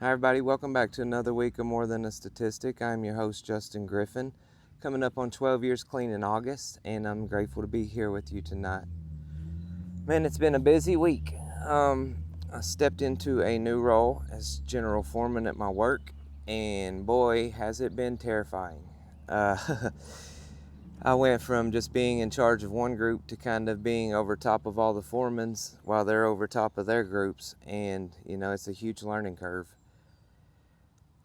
Hi, everybody. Welcome back to another week of More Than a Statistic. I'm your host, Justin Griffin, coming up on 12 years clean in August, and I'm grateful to be here with you tonight. Man, it's been a busy week. I stepped into a new role as general foreman at my work, and boy, has it been terrifying. Uh, I went from just being in charge of one group to kind of being over top of all the foremans while they're over top of their groups, and it's a huge learning curve.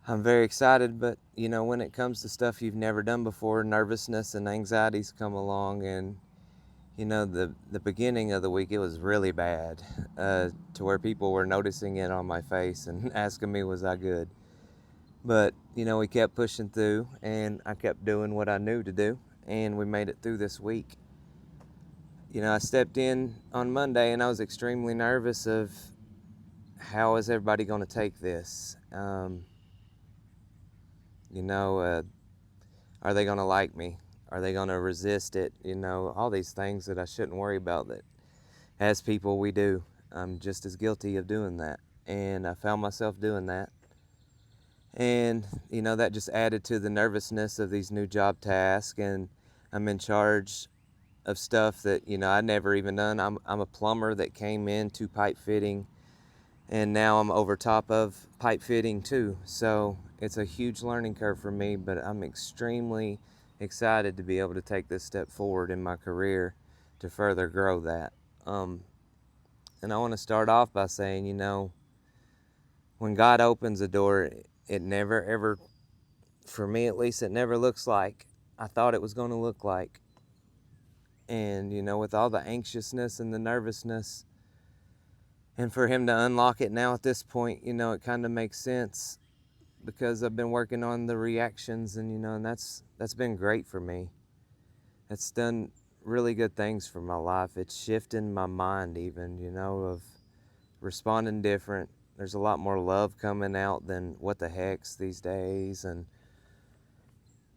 I'm very excited, but when it comes to stuff you've never done before, nervousness and anxieties come along. And the beginning of the week, it was really bad, to where people were noticing it on my face and asking me, was I good? But we kept pushing through, and I kept doing what I knew to do, and we made it through this week. I stepped in on Monday, and I was extremely nervous of how is everybody going to take this. Are they going to like me? Are they going to resist it? All these things that I shouldn't worry about, that as people we do. I'm just as guilty of doing that. And I found myself doing that. And, that just added to the nervousness of these new job tasks. And I'm in charge of stuff that, I'd never even done. I'm a plumber that came into pipe fitting, and now I'm over top of pipe fitting too. So it's a huge learning curve for me, but I'm extremely excited to be able to take this step forward in my career to further grow that. And I want to start off by saying, when God opens a door, it never ever, for me at least, it never looks like I thought it was going to look like. And, with all the anxiousness and the nervousness, and for him to unlock it now at this point, it kind of makes sense, because I've been working on the reactions, and that's been great for me. It's done really good things for my life. It's shifting my mind even, of responding different. There's a lot more love coming out than what the heck's these days, and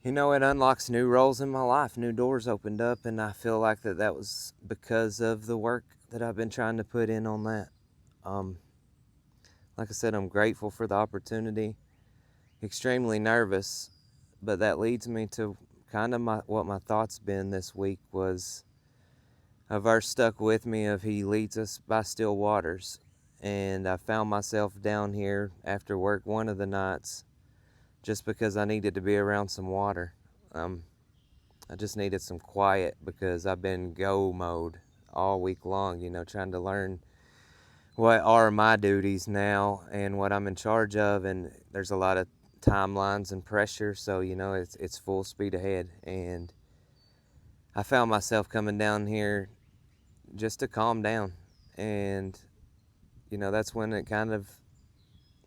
it unlocks new roles in my life. New doors opened up, and I feel like that was because of the work that I've been trying to put in on that. Like I said, I'm grateful for the opportunity. Extremely nervous, but that leads me to kind of what my thoughts been this week. Was a verse stuck with me of He leads us by still waters. And I found myself down here after work one of the nights, just because I needed to be around some water. I just needed some quiet, because I've been go mode all week long, trying to learn what are my duties now and what I'm in charge of. And there's a lot of timelines and pressure, so it's full speed ahead. And I found myself coming down here just to calm down. And that's when it kind of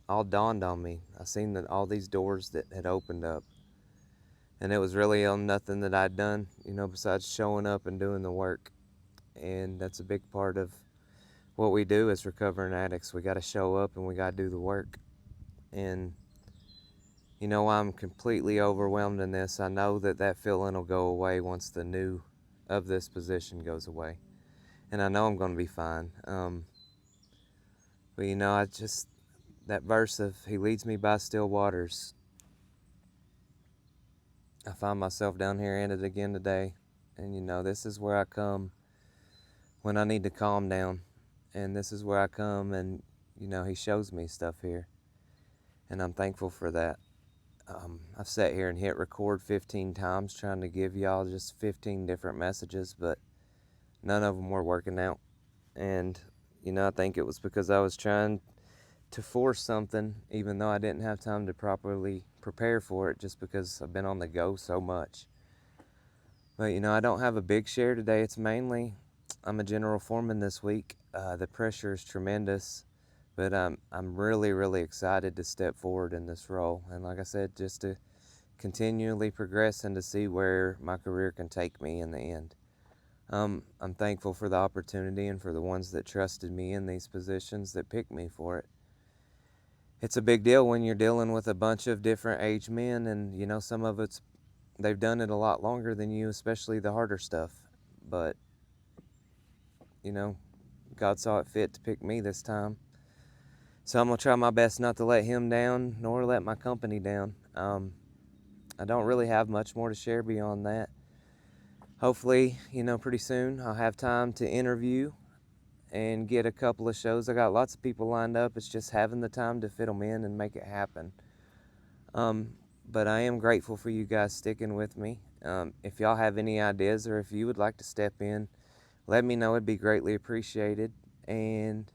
all dawned on me. I seen that all these doors that had opened up, and it was really on nothing that I'd done, besides showing up and doing the work. And that's a big part of what we do as recovering addicts. We got to show up and we got to do the work. And I'm completely overwhelmed in this. I know that feeling will go away once the new of this position goes away, and I know I'm going to be fine. But I just, that verse of He leads me by still waters, I find myself down here in it again today. And this is where I come when I need to calm down, and this is where I come, and He shows me stuff here, and I'm thankful for that. I've sat here and hit record 15 times trying to give y'all just 15 different messages, but none of them were working out. And I think it was because I was trying to force something, even though I didn't have time to properly prepare for it, just because I've been on the go so much. But I don't have a big share today. It's mainly, I'm a general foreman this week. The pressure is tremendous, but I'm really, really excited to step forward in this role. And like I said, just to continually progress and to see where my career can take me in the end. I'm thankful for the opportunity and for the ones that trusted me in these positions, that picked me for it. It's a big deal when you're dealing with a bunch of different age men, and some of they've done it a lot longer than you, especially the harder stuff. But God saw it fit to pick me this time. So I'm going to try my best not to let him down nor let my company down. I don't really have much more to share beyond that. Hopefully, pretty soon I'll have time to interview and get a couple of shows. I got lots of people lined up. It's just having the time to fit them in and make it happen. But I am grateful for you guys sticking with me. If y'all have any ideas or if you would like to step in, let me know. It'd be greatly appreciated. And,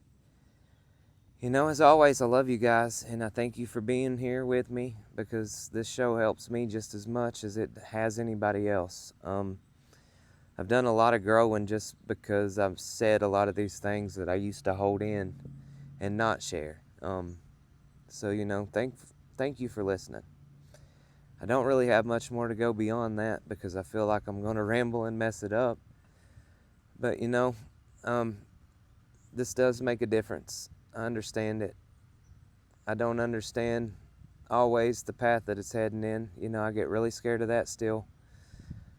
as always, I love you guys, and I thank you for being here with me, because this show helps me just as much as it has anybody else. I've done a lot of growing just because I've said a lot of these things that I used to hold in and not share. So, thank you for listening. I don't really have much more to go beyond that, because I feel like I'm going to ramble and mess it up. But, this does make a difference. I understand it. I don't understand always the path that it's heading in. I get really scared of that still.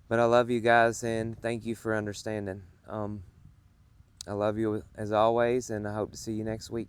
But I love you guys, and thank you for understanding. I love you as always, and I hope to see you next week.